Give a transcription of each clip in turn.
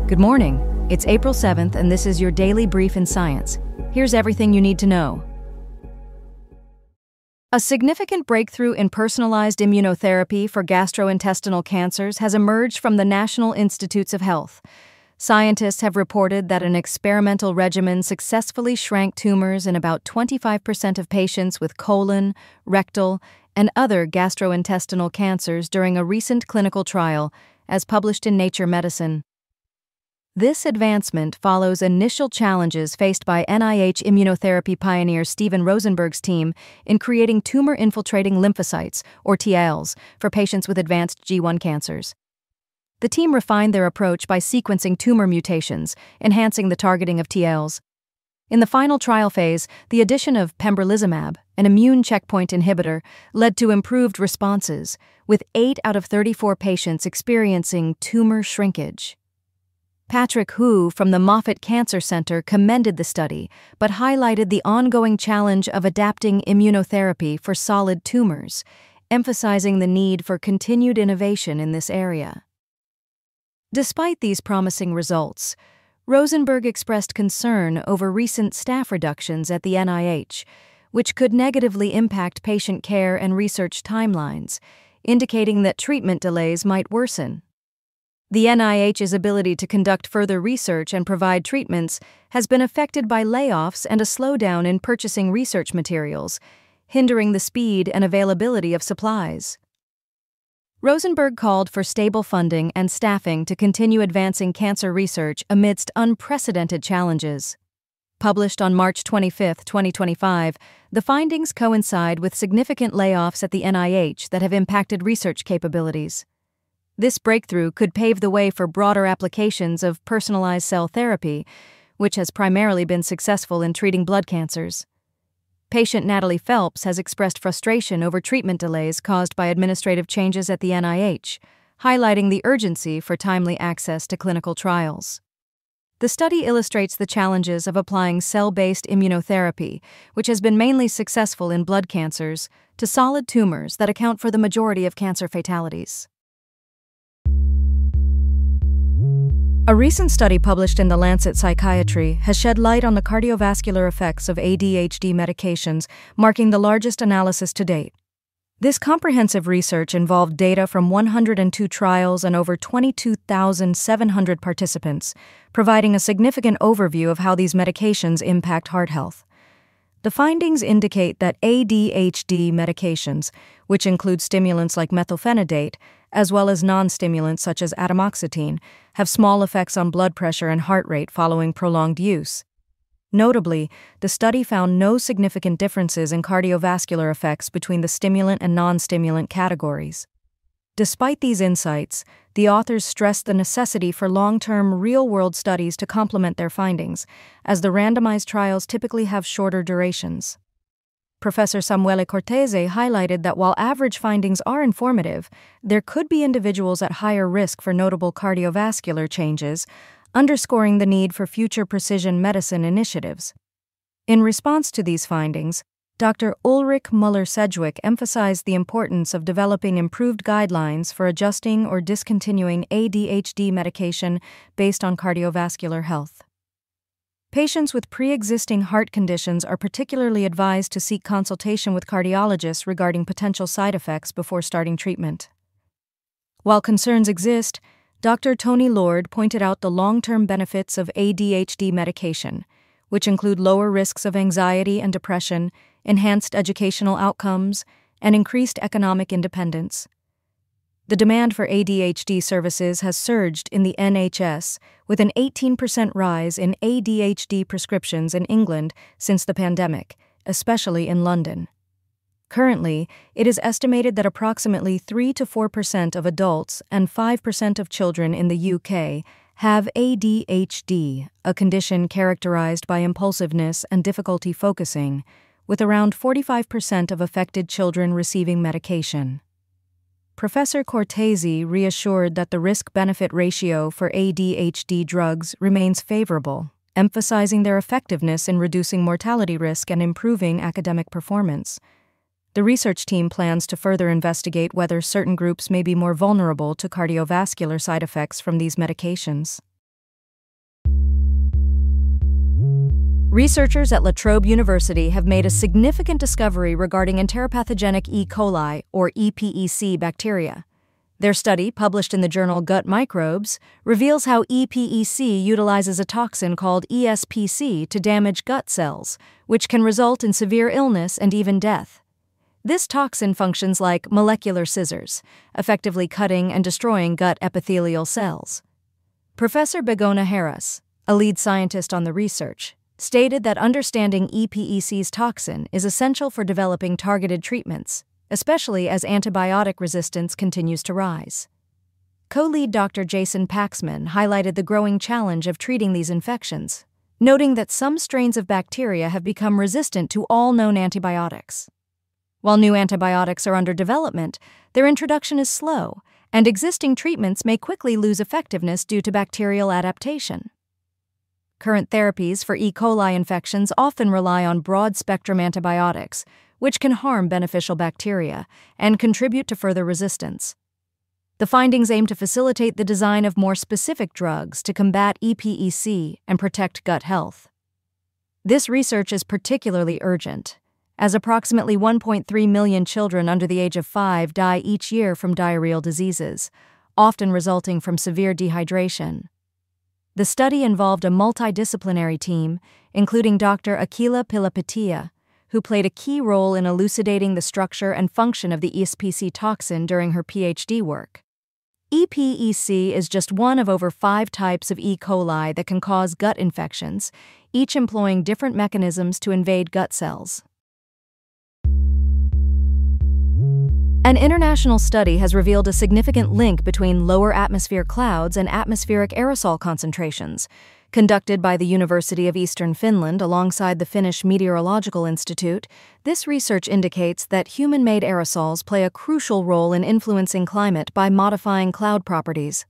Good morning. It's April 7th, and this is your daily brief in science. Here's everything you need to know. A significant breakthrough in personalized immunotherapy for gastrointestinal cancers has emerged from the National Institutes of Health. Scientists have reported that an experimental regimen successfully shrank tumors in about 25% of patients with colon, rectal, and other gastrointestinal cancers during a recent clinical trial, as published in Nature Medicine. This advancement follows initial challenges faced by NIH immunotherapy pioneer Steven Rosenberg's team in creating tumor-infiltrating lymphocytes, or TILs, for patients with advanced G1 cancers. The team refined their approach by sequencing tumor mutations, enhancing the targeting of TILs. In the final trial phase, the addition of pembrolizumab, an immune checkpoint inhibitor, led to improved responses, with 8 out of 34 patients experiencing tumor shrinkage. Patrick Hu from the Moffitt Cancer Center commended the study, but highlighted the ongoing challenge of adapting immunotherapy for solid tumors, emphasizing the need for continued innovation in this area. Despite these promising results, Rosenberg expressed concern over recent staff reductions at the NIH, which could negatively impact patient care and research timelines, indicating that treatment delays might worsen. The NIH's ability to conduct further research and provide treatments has been affected by layoffs and a slowdown in purchasing research materials, hindering the speed and availability of supplies. Rosenberg called for stable funding and staffing to continue advancing cancer research amidst unprecedented challenges. Published on March 25, 2025, the findings coincide with significant layoffs at the NIH that have impacted research capabilities. This breakthrough could pave the way for broader applications of personalized cell therapy, which has primarily been successful in treating blood cancers. Patient Natalie Phelps has expressed frustration over treatment delays caused by administrative changes at the NIH, highlighting the urgency for timely access to clinical trials. The study illustrates the challenges of applying cell-based immunotherapy, which has been mainly successful in blood cancers, to solid tumors that account for the majority of cancer fatalities. A recent study published in The Lancet Psychiatry has shed light on the cardiovascular effects of ADHD medications, marking the largest analysis to date. This comprehensive research involved data from 102 trials and over 22,700 participants, providing a significant overview of how these medications impact heart health. The findings indicate that ADHD medications, which include stimulants like methylphenidate, as well as non-stimulants such as atomoxetine, have small effects on blood pressure and heart rate following prolonged use. Notably, the study found no significant differences in cardiovascular effects between the stimulant and non-stimulant categories. Despite these insights, the authors stressed the necessity for long-term, real-world studies to complement their findings, as the randomized trials typically have shorter durations. Professor Samuele Cortese highlighted that while average findings are informative, there could be individuals at higher risk for notable cardiovascular changes, underscoring the need for future precision medicine initiatives. In response to these findings, Dr. Ulrich Müller-Sedgwick emphasized the importance of developing improved guidelines for adjusting or discontinuing ADHD medication based on cardiovascular health. Patients with pre-existing heart conditions are particularly advised to seek consultation with cardiologists regarding potential side effects before starting treatment. While concerns exist, Dr. Tony Lord pointed out the long-term benefits of ADHD medication, which include lower risks of anxiety and depression, enhanced educational outcomes, and increased economic independence. The demand for ADHD services has surged in the NHS, with an 18% rise in ADHD prescriptions in England since the pandemic, especially in London. Currently, it is estimated that approximately 3 to 4% of adults and 5% of children in the UK have ADHD, a condition characterized by impulsiveness and difficulty focusing, with around 45% of affected children receiving medication. Professor Cortese reassured that the risk-benefit ratio for ADHD drugs remains favorable, emphasizing their effectiveness in reducing mortality risk and improving academic performance. The research team plans to further investigate whether certain groups may be more vulnerable to cardiovascular side effects from these medications. Researchers at La Trobe University have made a significant discovery regarding enteropathogenic E. coli, or EPEC, bacteria. Their study, published in the journal Gut Microbes, reveals how EPEC utilizes a toxin called ESPC to damage gut cells, which can result in severe illness and even death. This toxin functions like molecular scissors, effectively cutting and destroying gut epithelial cells. Professor Begoña Harris, a lead scientist on the research, stated that understanding EPEC's toxin is essential for developing targeted treatments, especially as antibiotic resistance continues to rise. Co-lead Dr. Jason Paxman highlighted the growing challenge of treating these infections, noting that some strains of bacteria have become resistant to all known antibiotics. While new antibiotics are under development, their introduction is slow, and existing treatments may quickly lose effectiveness due to bacterial adaptation. Current therapies for E. coli infections often rely on broad-spectrum antibiotics, which can harm beneficial bacteria and contribute to further resistance. The findings aim to facilitate the design of more specific drugs to combat EPEC and protect gut health. This research is particularly urgent, as approximately 1.3 million children under the age of 5 die each year from diarrheal diseases, often resulting from severe dehydration. The study involved a multidisciplinary team, including Dr. Akila Pilapatia, who played a key role in elucidating the structure and function of the ESPC toxin during her PhD work. EPEC is just one of over 5 types of E. coli that can cause gut infections, each employing different mechanisms to invade gut cells. An international study has revealed a significant link between lower atmosphere clouds and atmospheric aerosol concentrations. Conducted by the University of Eastern Finland alongside the Finnish Meteorological Institute, this research indicates that human-made aerosols play a crucial role in influencing climate by modifying cloud properties.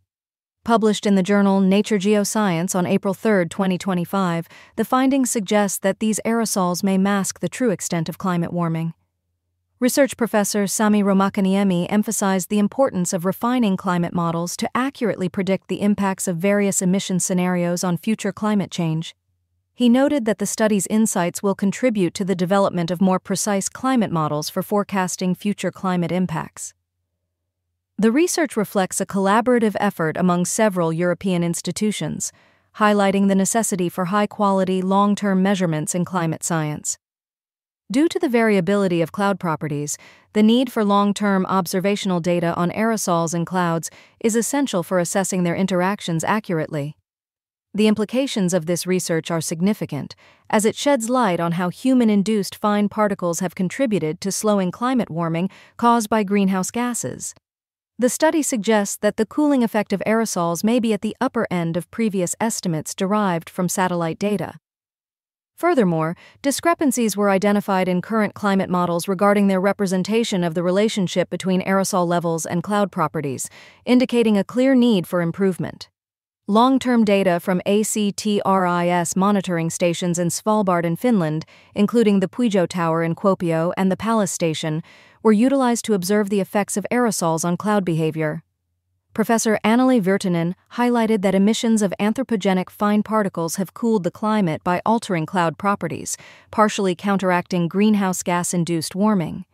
Published in the journal Nature Geoscience on April 3, 2025, the findings suggest that these aerosols may mask the true extent of climate warming. Research professor Sami Romakaniemi emphasized the importance of refining climate models to accurately predict the impacts of various emission scenarios on future climate change. He noted that the study's insights will contribute to the development of more precise climate models for forecasting future climate impacts. The research reflects a collaborative effort among several European institutions, highlighting the necessity for high-quality, long-term measurements in climate science. Due to the variability of cloud properties, the need for long-term observational data on aerosols in clouds is essential for assessing their interactions accurately. The implications of this research are significant, as it sheds light on how human-induced fine particles have contributed to slowing climate warming caused by greenhouse gases. The study suggests that the cooling effect of aerosols may be at the upper end of previous estimates derived from satellite data. Furthermore, discrepancies were identified in current climate models regarding their representation of the relationship between aerosol levels and cloud properties, indicating a clear need for improvement. Long-term data from ACTRIS monitoring stations in Svalbard in Finland, including the Puijo Tower in Kuopio and the Pallas Station, were utilized to observe the effects of aerosols on cloud behavior. Professor Anneli Virtanen highlighted that emissions of anthropogenic fine particles have cooled the climate by altering cloud properties, partially counteracting greenhouse gas-induced warming.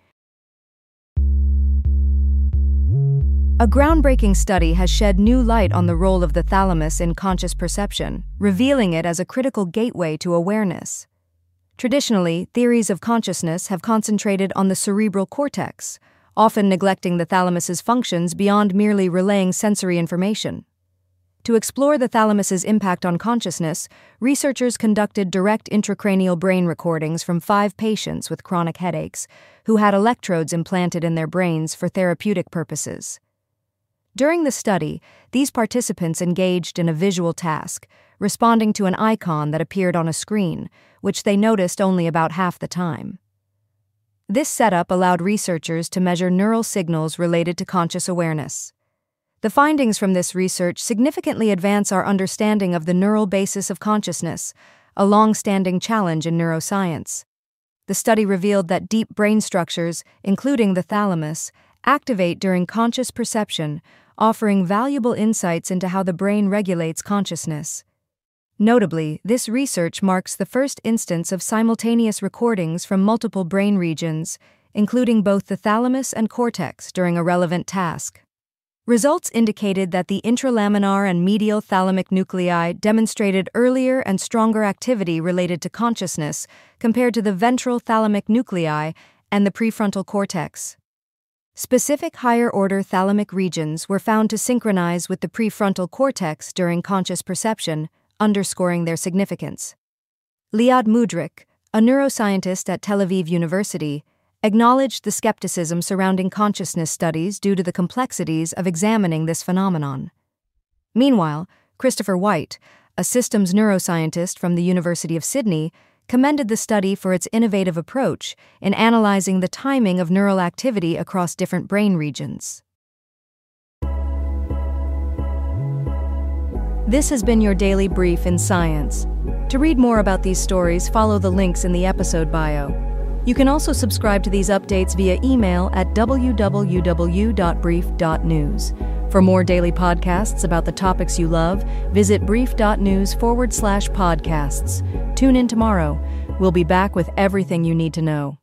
A groundbreaking study has shed new light on the role of the thalamus in conscious perception, revealing it as a critical gateway to awareness. Traditionally, theories of consciousness have concentrated on the cerebral cortex, often neglecting the thalamus's functions beyond merely relaying sensory information. To explore the thalamus's impact on consciousness, researchers conducted direct intracranial brain recordings from 5 patients with chronic headaches, who had electrodes implanted in their brains for therapeutic purposes. During the study, these participants engaged in a visual task, responding to an icon that appeared on a screen, which they noticed only about half the time. This setup allowed researchers to measure neural signals related to conscious awareness. The findings from this research significantly advance our understanding of the neural basis of consciousness, a long-standing challenge in neuroscience. The study revealed that deep brain structures, including the thalamus, activate during conscious perception, offering valuable insights into how the brain regulates consciousness. Notably, this research marks the first instance of simultaneous recordings from multiple brain regions, including both the thalamus and cortex, during a relevant task. Results indicated that the intralaminar and medial thalamic nuclei demonstrated earlier and stronger activity related to consciousness compared to the ventral thalamic nuclei and the prefrontal cortex. Specific higher-order thalamic regions were found to synchronize with the prefrontal cortex during conscious perception, underscoring their significance. Liad Mudrik, a neuroscientist at Tel Aviv University, acknowledged the skepticism surrounding consciousness studies due to the complexities of examining this phenomenon. Meanwhile, Christopher White, a systems neuroscientist from the University of Sydney, commended the study for its innovative approach in analyzing the timing of neural activity across different brain regions. This has been your daily brief in science. To read more about these stories, follow the links in the episode bio. You can also subscribe to these updates via email at www.brief.news. For more daily podcasts about the topics you love, visit brief.news/podcasts. Tune in tomorrow. We'll be back with everything you need to know.